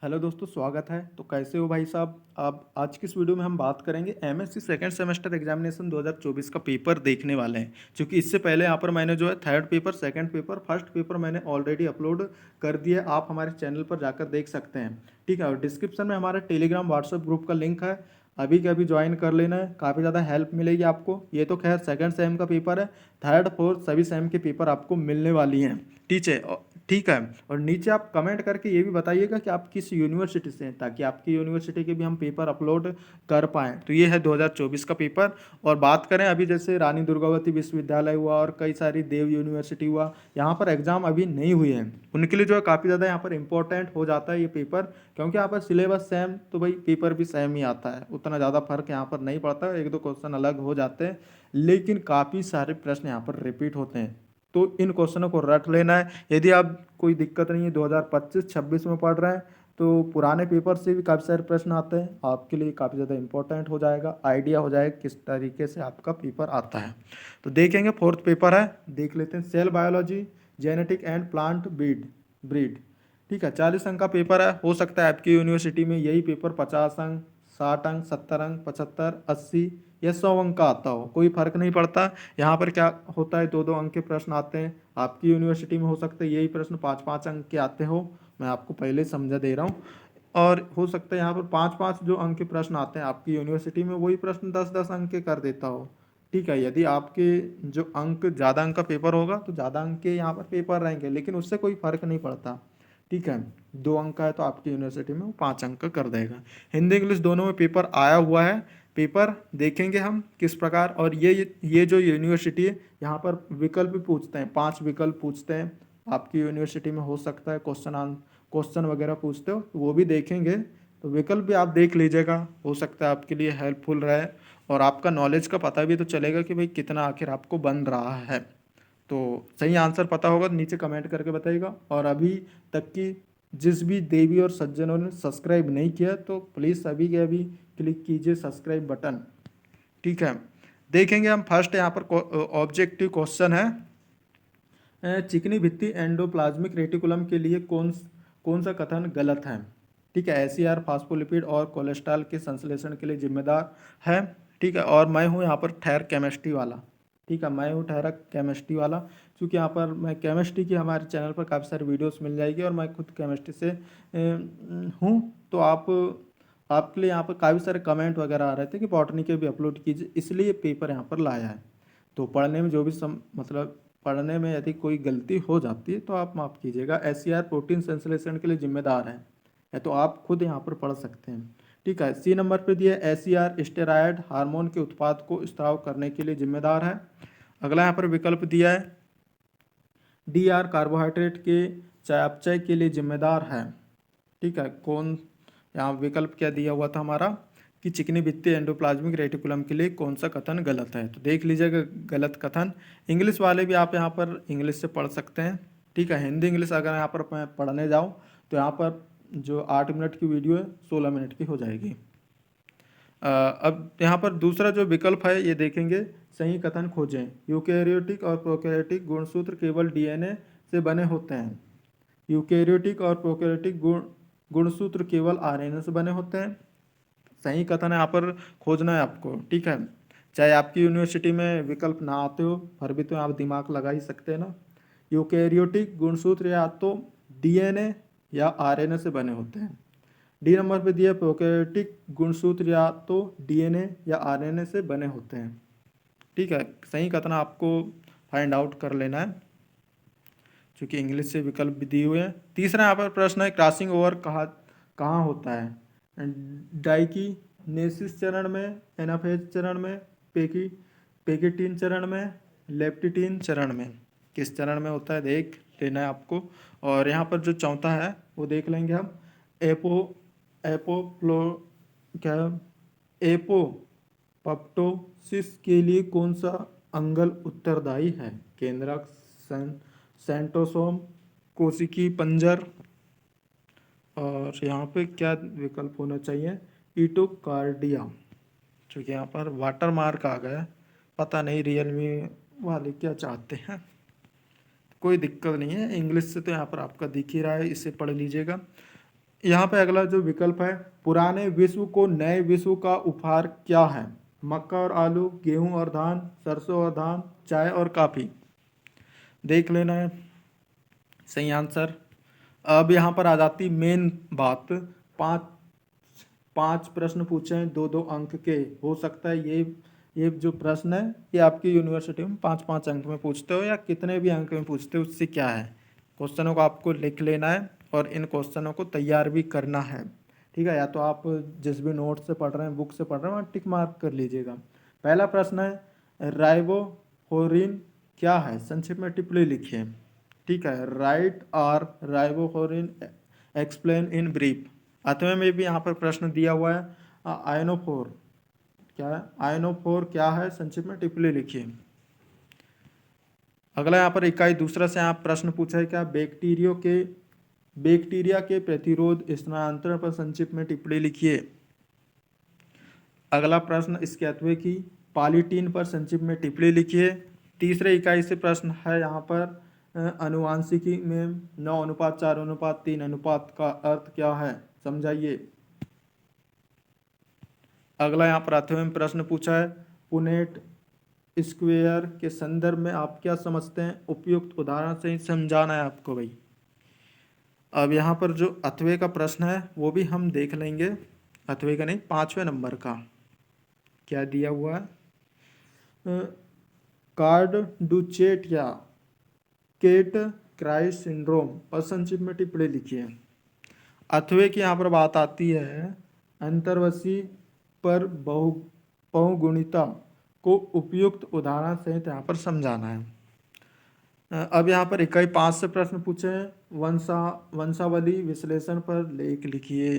Hello दोस्तों, स्वागत है। तो कैसे हो भाई साहब? अब आज की इस वीडियो में हम बात करेंगे एमएससी सेकंड सेमेस्टर एग्जामिनेशन 2024 का पेपर देखने वाले हैं। क्योंकि इससे पहले यहाँ पर मैंने जो है third paper, second paper, first paper मैंने ऑलरेडी अपलोड कर दिया है। आप हमारे चैनल पर जाकर देख सकते हैं। ठीक है, और डिस्क्रिप्शन में हमारे टेलीग्राम व्हाट्सएप ग्रुप का लिंक है, अभी के अभी ज्वाइन कर लेना है। काफ़ी ज़्यादा हेल्प मिलेगी आपको। ये तो खैर सेकंड सेम का पेपर है, थर्ड फोर्थ सभी सेम के पेपर आपको मिलने वाली हैं। ठीक है। और नीचे आप कमेंट करके ये भी बताइएगा कि आप किस यूनिवर्सिटी से हैं, ताकि आपकी यूनिवर्सिटी के भी हम पेपर अपलोड कर पाएँ। तो ये है 2024 का पेपर। और बात करें अभी जैसे रानी दुर्गावती विश्वविद्यालय हुआ और कई सारी देव यूनिवर्सिटी हुआ, यहाँ पर एग्ज़ाम अभी नहीं हुए हैं, उनके लिए जो है काफ़ी ज़्यादा यहाँ पर इंपॉर्टेंट हो जाता है ये पेपर। क्योंकि यहाँ पर सिलेबस सेम, तो भाई पेपर भी सेम ही आता है, उतना ज़्यादा फर्क यहाँ पर नहीं पड़ता। एक दो क्वेश्चन अलग हो जाते हैं, लेकिन काफ़ी सारे प्रश्न यहाँ पर रिपीट होते हैं। तो इन क्वेश्चनों को रट लेना है। यदि आप कोई दिक्कत नहीं है, 2025-26 में पढ़ रहे हैं, तो पुराने पेपर से भी काफ़ी सारे प्रश्न आते हैं, आपके लिए काफ़ी ज़्यादा इंपॉर्टेंट हो जाएगा, आइडिया हो जाएगा किस तरीके से आपका पेपर आता है। तो देखेंगे, फोर्थ पेपर है, देख लेते हैं। Cell biology, genetic and plant breed. ठीक है, 40 अंक का पेपर है। हो सकता है आपकी यूनिवर्सिटी में यही पेपर 50 अंक, 60 अंक, 70 अंक, 75, 80 या 100 अंक का आता हो, कोई फर्क नहीं पड़ता। यहाँ पर क्या होता है, 2-2 अंक के प्रश्न आते हैं। आपकी यूनिवर्सिटी में हो सकता है यही प्रश्न 5-5 अंक के आते हो, मैं आपको पहले समझा दे रहा हूँ। और हो सकता है यहाँ पर 5-5 जो अंक के प्रश्न आते हैं आपकी यूनिवर्सिटी में, वही प्रश्न 10-10 अंक के कर देता हो। ठीक है, यदि आपके जो अंक ज़्यादा अंक का पेपर होगा तो ज़्यादा अंक के यहाँ पर पेपर रहेंगे, लेकिन उससे कोई फर्क नहीं पड़ता। ठीक है, 2 अंक का है तो आपकी यूनिवर्सिटी में वो 5 अंक का कर देगा। हिंदी इंग्लिश दोनों में पेपर आया हुआ है। पेपर देखेंगे हम किस प्रकार। और ये जो यूनिवर्सिटी है, यहाँ पर विकल्प भी पूछते हैं, 5 विकल्प पूछते हैं। आपकी यूनिवर्सिटी में हो सकता है क्वेश्चन वगैरह पूछते हो, तो वो भी देखेंगे। तो विकल्प भी आप देख लीजिएगा, हो सकता है आपके लिए हेल्पफुल रहे, और आपका नॉलेज का पता भी तो चलेगा कि भाई कितना आखिर आपको बन रहा है। तो सही आंसर पता होगा तो नीचे कमेंट करके बताइएगा। और अभी तक की जिस भी देवी और सज्जनों ने सब्सक्राइब नहीं किया, तो प्लीज़ अभी के अभी क्लिक कीजिए सब्सक्राइब बटन। ठीक है, देखेंगे हम। फर्स्ट यहाँ पर ऑब्जेक्टिव क्वेश्चन है, चिकनी भित्ति एंडोप्लाज्मिक रेटिकुलम के लिए कौन कौन सा कथन गलत है? ठीक है, एसीआर फास्फोलिपिड और कोलेस्ट्रॉल के संश्लेषण के लिए जिम्मेदार है। ठीक है, और मैं हूँ यहाँ पर ठहर केमिस्ट्री वाला। ठीक है, मैं हूँ ठहरा केमिस्ट्री वाला, क्योंकि यहाँ पर मैं केमिस्ट्री की हमारे चैनल पर काफ़ी सारी वीडियोस मिल जाएगी, और मैं खुद केमिस्ट्री से हूँ। तो आपके लिए यहाँ पर काफ़ी सारे कमेंट वगैरह आ रहे थे कि बॉटनी के भी अपलोड कीजिए, इसलिए पेपर यहाँ पर लाया है। तो पढ़ने में जो भी मतलब पढ़ने में यदि कोई गलती हो जाती है तो आप माफ़ कीजिएगा। एसीआर प्रोटीन संश्लेषण के लिए जिम्मेदार है, या तो आप खुद यहाँ पर पढ़ सकते हैं। ठीक है, सी नंबर पे दिया एसीआर स्टेरॉयड हार्मोन के उत्पाद को स्त्राव करने के लिए जिम्मेदार है। अगला यहाँ पर विकल्प दिया है डीआर कार्बोहाइड्रेट के चयापचय के लिए जिम्मेदार है। ठीक है, कौन यहाँ विकल्प क्या दिया हुआ था हमारा कि चिकनी भित्ति एंडोप्लाज्मिक रेटिकुलम के लिए कौन सा कथन गलत है? तो देख लीजिएगा गलत कथन। इंग्लिश वाले भी आप यहाँ पर इंग्लिश से पढ़ सकते हैं। ठीक है, हिंदी इंग्लिश अगर यहाँ पर मैं पढ़ने जाऊँ तो यहाँ पर जो 8 मिनट की वीडियो है 16 मिनट की हो जाएगी। अब यहाँ पर दूसरा जो विकल्प है ये देखेंगे, सही कथन खोजें। यूकेरियोटिक और प्रोकैरियोटिक गुणसूत्र केवल डीएनए से बने होते हैं। यूकेरियोटिक और प्रोकैरियोटिक गुणसूत्र केवल आरएनए से बने होते हैं। सही कथन है यहाँ पर खोजना है आपको। ठीक है, चाहे आपकी यूनिवर्सिटी में विकल्प ना आते हो, फिर भी तो आप दिमाग लगा ही सकते हैं ना। यूकेरियोटिक गुणसूत्र या तो डीएनए या आरएनए से बने होते हैं। डी नंबर पे दिया प्रोकैरियोटिक गुणसूत्र या तो डीएनए या आरएनए से बने होते हैं। ठीक है, सही कथन आपको फाइंड आउट कर लेना है, क्योंकि इंग्लिश से विकल्प भी दिए हुए हैं। तीसरा यहाँ पर प्रश्न है, क्रॉसिंग ओवर कहाँ होता है? डाइकिनेसिस चरण में, एनाफेज चरण में, पेकिटीन चरण में, लेप्टिटीन चरण में? किस चरण में होता है देख लेना है आपको। और यहाँ पर जो चौथा है वो देख लेंगे हम, एपो एपोप्लो क्या एपोप्टोसिस के लिए कौन सा अंगल उत्तरदायी है? केंद्रक, सेंट्रोसोम, कोशिकी पंजर, और यहाँ पे क्या विकल्प होना चाहिए? ईटोकार्डिया। क्योंकि यहाँ पर वाटर मार्क आ गया, पता नहीं रियलमी वाले क्या चाहते हैं। कोई दिक्कत नहीं है, इंग्लिश से तो यहाँ पर आपका दिख ही रहा है, इसे पढ़ लीजिएगा। यहाँ पे अगला जो विकल्प है, पुराने विश्व को नए विश्व का उपहार क्या है? मक्का और आलू, गेहूं और धान, सरसों और धान, चाय और कॉफी। देख लेना है सही आंसर। अब यहाँ पर आ जाती मेन बात, पांच पांच प्रश्न पूछे हैं 2-2 अंक के। हो सकता है ये जो प्रश्न है ये आपकी यूनिवर्सिटी में 5-5 अंक में पूछते हो या कितने भी अंक में पूछते हो, उससे क्या है, क्वेश्चनों को आपको लिख लेना है और इन क्वेश्चनों को तैयार भी करना है। ठीक है, या तो आप जिस भी नोट से पढ़ रहे हैं, बुक से पढ़ रहे हैं, वहाँ टिक मार्क कर लीजिएगा। पहला प्रश्न है, राइबोफ्लाविन क्या है? संक्षिप्त में टिप्पणी लिखिए। ठीक है, write or riboflavin explain in brief. 8वें में भी यहाँ पर प्रश्न दिया हुआ है, आयनोफोर क्या है? आयनोफोर क्या है? संक्षिप्त में टिप्पणी लिखिए। अगला यहाँ पर इकाई दूसरा से आप प्रश्न पूछा है, क्या बैक्टीरिया के प्रतिरोध स्थानांतरण पर संक्षिप्त में टिप्पणी लिखिए। अगला प्रश्न इसके अथवे की पॉलीटीन पर संक्षिप्त में टिप्पणी लिखिए। तीसरे इकाई से प्रश्न है यहाँ पर, अनुवांशिकी में 9:4:3 अनुपात का अर्थ क्या है? समझाइए। अगला यहाँ पर 8वें प्रश्न पूछा है, पुनेट स्क्वायर के संदर्भ में आप क्या समझते हैं? उपयुक्त उदाहरण से ही समझाना है आपको भाई। अब यहाँ पर जो 8वें का प्रश्न है वो भी हम देख लेंगे। 8वें का नहीं, 5वें नंबर का क्या दिया हुआ है, कार्ड डुचेट या केट क्राई सिंड्रोम पर संक्षिप्त में टिप्पणी लिखिए। 8वें की यहाँ पर बात आती है, अंतर्वशी पर बहुगुणिता को उपयुक्त उदाहरण सहित यहाँ पर समझाना है। अब यहाँ पर इकाई 5 से प्रश्न पूछे हैं, वंशावली विश्लेषण पर लेख लिखिए,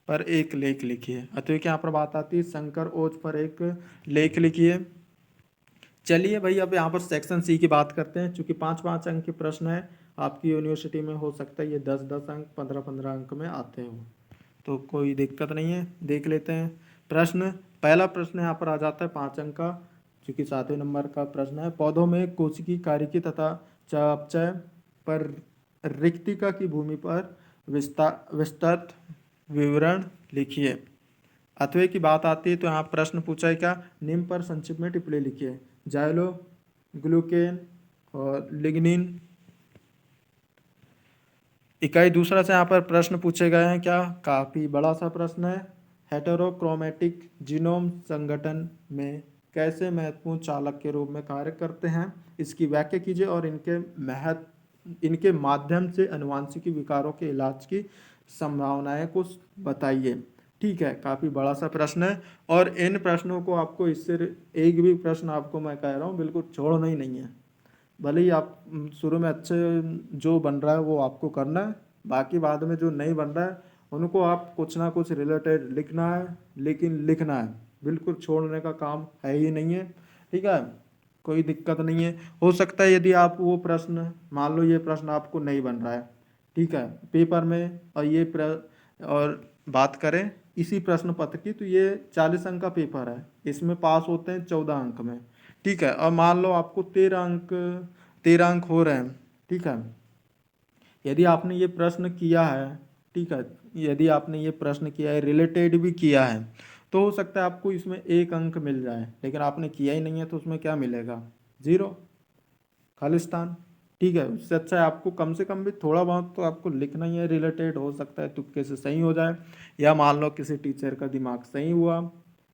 पर एक लेख लिखिए। अतः यहाँ पर बात आती है, संकर ओज पर एक लेख लिखिए। चलिए भाई, अब यहाँ पर सेक्शन सी की बात करते हैं। चूंकि 5-5 अंक के प्रश्न है, आपकी यूनिवर्सिटी में हो सकता है ये 10-10 अंक 15-15 अंक में आते हो, तो कोई दिक्कत नहीं है। देख लेते हैं प्रश्न। पहला प्रश्न यहाँ पर आ जाता है 5 अंक का, चूँकि 7वें नंबर का प्रश्न है, पौधों में कोशिकी कार्यकी तथा चयापचय पर रिक्तिका की भूमि पर विस्तृत विवरण लिखिए। 8वें की बात आती है तो यहाँ प्रश्न पूछा है, क्या निम्न पर संक्षिप्त में टिप्पणी लिखिए। जाइलो, ग्लूकेन और लिग्निन। इकाई दूसरा से यहाँ पर प्रश्न पूछे गए हैं, क्या काफ़ी बड़ा सा प्रश्न है, हेटेरोक्रोमैटिक जीनोम संगठन में कैसे महत्वपूर्ण चालक के रूप में कार्य करते हैं, इसकी व्याख्या कीजिए और इनके माध्यम से अनुवांशिकी विकारों के इलाज की संभावनाएं को बताइए। ठीक है, काफ़ी बड़ा सा प्रश्न है और इन प्रश्नों को आपको, इससे एक भी प्रश्न आपको मैं कह रहा हूँ बिल्कुल छोड़ना ही नहीं है। भले ही आप शुरू में अच्छे जो बन रहा है वो आपको करना है, बाकी बाद में जो नहीं बन रहा है उनको आप कुछ ना कुछ रिलेटेड लिखना है, लेकिन लिखना है, बिल्कुल छोड़ने का काम है ही नहीं है। ठीक है, कोई दिक्कत नहीं है। हो सकता है यदि आप वो प्रश्न, मान लो ये प्रश्न आपको नहीं बन रहा है, ठीक है, पेपर में, और बात करें इसी प्रश्न पत्र की, तो ये 40 अंक का पेपर है, इसमें पास होते हैं 14 अंक में। ठीक है, और मान लो आपको 13 अंक हो रहे हैं। ठीक है, यदि आपने ये प्रश्न किया है, ठीक है, यदि आपने ये प्रश्न किया है, रिलेटेड भी किया है, तो हो सकता है आपको इसमें 1 अंक मिल जाए, लेकिन आपने किया ही नहीं है तो उसमें क्या मिलेगा? 0, खालिस्तान। ठीक है, उससे अच्छा है आपको कम से कम भी थोड़ा बहुत तो आपको लिखना ही है, रिलेटेड। हो सकता है तुक्के से सही हो जाए, या मान लो किसी टीचर का दिमाग सही हुआ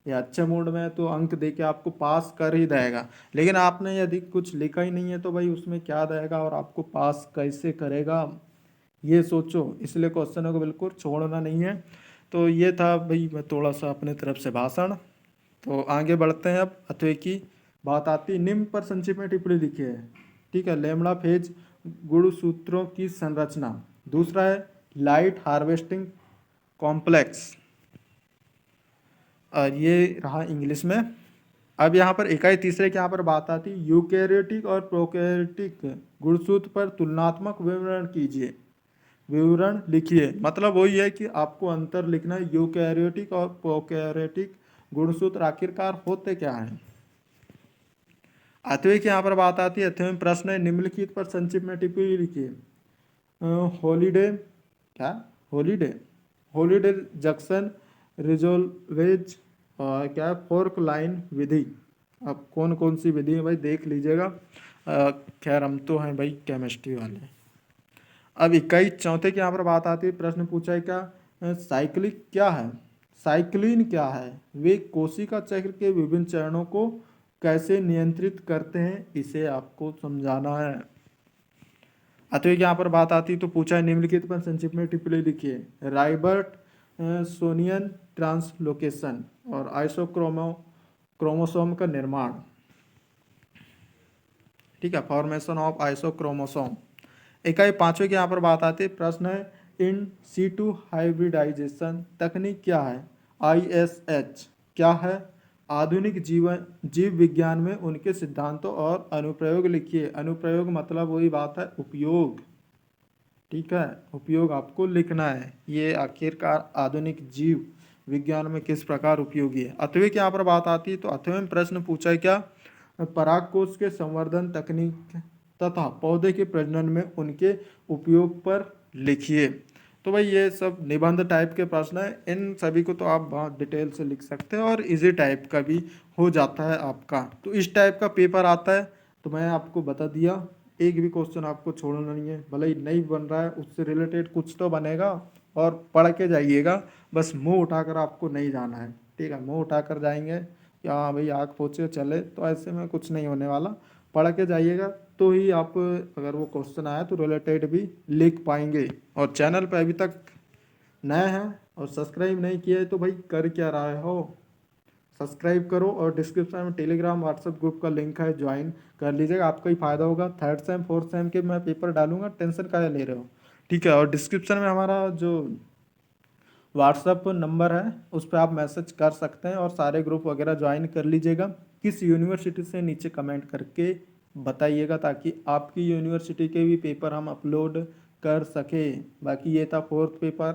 या अच्छे मूड में है तो अंक दे के आपको पास कर ही देगा। लेकिन आपने यदि कुछ लिखा ही नहीं है तो भाई उसमें क्या देगा और आपको पास कैसे करेगा, ये सोचो। इसलिए क्वेश्चनों को बिल्कुल छोड़ना नहीं है। तो ये था भाई मैं थोड़ा सा अपने तरफ से भाषण। तो आगे बढ़ते हैं। अब अथवे की बात आती है, निम्न पर संक्षिप्त में टिप्पणी लिखी है। ठीक है, लैम्ब्डा फेज गुणसूत्रों की संरचना। दूसरा है लाइट हार्वेस्टिंग कॉम्प्लेक्स, और ये रहा इंग्लिश में। अब यहाँ पर इकाई तीसरे की यहाँ पर बात आती है, यूकैरियोटिक और प्रोकैरियोटिक गुणसूत्र पर तुलनात्मक विवरण कीजिए। विवरण लिखिए, मतलब वही है कि आपको अंतर लिखना है, यूकैरियोटिक और प्रोकैरियोटिक गुणसूत्र आखिरकार होते क्या हैं। 8वें की यहाँ पर बात आती है, 8वें प्रश्न है, निम्नलिखित पर संक्षिप्त में टिप्पणी लिखिए। हॉलीडे क्या? हॉलीडे हॉलीडे जंक्शन रिजोल्वेज क्या है, फोर्क लाइन विधि। अब कौन कौन सी विधि है भाई देख लीजिएगा। खैर हम तो हैं भाई केमिस्ट्री वाले। अब इकाई चौथे की यहाँ पर बात आती है, प्रश्न पूछा है क्या, साइक्लिक क्या है, साइक्लिन क्या है, वे कोशिका चक्र के विभिन्न चरणों को कैसे नियंत्रित करते हैं, इसे आपको समझाना है। अतः यहाँ पर बात आती है तो पूछा है निम्नलिखित पर संक्षिप्त में टिप्पणी लिखिए। राइबर्ट सोनियन ट्रांसलोकेशन और क्रोमोसोम का निर्माण, ठीक है, फॉर्मेशन ऑफ आइसोक्रोमोसोम। इकाई पांचवें की यहाँ पर बात आती है, प्रश्न है इन सीटू हाइब्रिडाइजेशन तकनीक क्या है, ISH क्या है, आधुनिक जीव विज्ञान में उनके सिद्धांतों और अनुप्रयोग लिखिए। अनुप्रयोग मतलब वही बात है उपयोग, ठीक है, उपयोग आपको लिखना है, ये आखिरकार आधुनिक जीव विज्ञान में किस प्रकार उपयोगी है। अथवे की यहाँ पर बात आती है तो अथवे में प्रश्न पूछा है क्या, परागकोश के संवर्धन तकनीक तथा पौधे के प्रजनन में उनके उपयोग पर लिखिए। तो भाई ये सब निबंध टाइप के प्रश्न है, इन सभी को तो आप बहुत डिटेल से लिख सकते हैं और इजी टाइप का भी हो जाता है आपका। तो इस टाइप का पेपर आता है, तो मैं आपको बता दिया, एक भी क्वेश्चन आपको छोड़ना नहीं है, भले ही नहीं बन रहा है उससे रिलेटेड कुछ तो बनेगा, और पढ़ के जाइएगा, बस मुंह उठाकर आपको नहीं जाना है, ठीक है, मुंह उठाकर जाएंगे कि हाँ भाई आँख पोछे चले, तो ऐसे में कुछ नहीं होने वाला। पढ़ के जाइएगा तो ही आप, अगर वो क्वेश्चन आया तो रिलेटेड भी लिख पाएंगे। और चैनल पे अभी तक नए हैं और सब्सक्राइब नहीं किया है तो भाई कर क्या रहे हो, सब्सक्राइब करो, और डिस्क्रिप्शन में टेलीग्राम व्हाट्सएप ग्रुप का लिंक है, ज्वाइन कर लीजिएगा, आपका ही फायदा होगा। थर्ड सेम फोर्थ सेम के मैं पेपर डालूंगा, टेंशन क्या ले रहे हो, ठीक है। और डिस्क्रिप्शन में हमारा जो व्हाट्सएप नंबर है उस पर आप मैसेज कर सकते हैं, और सारे ग्रुप वगैरह ज्वाइन कर लीजिएगा। किस यूनिवर्सिटी से नीचे कमेंट करके बताइएगा, ताकि आपकी यूनिवर्सिटी के भी पेपर हम अपलोड कर सके। बाकी ये था फोर्थ पेपर,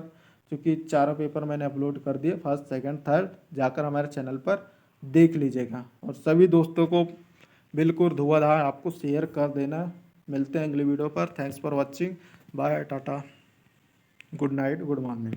क्योंकि चारों पेपर मैंने अपलोड कर दिए, फर्स्ट सेकंड थर्ड, जाकर हमारे चैनल पर देख लीजिएगा। और सभी दोस्तों को बिल्कुल धुआंधार आपको शेयर कर देना। मिलते हैं अगली वीडियो पर। Thanks for watching, bye, tata, good night, good morning.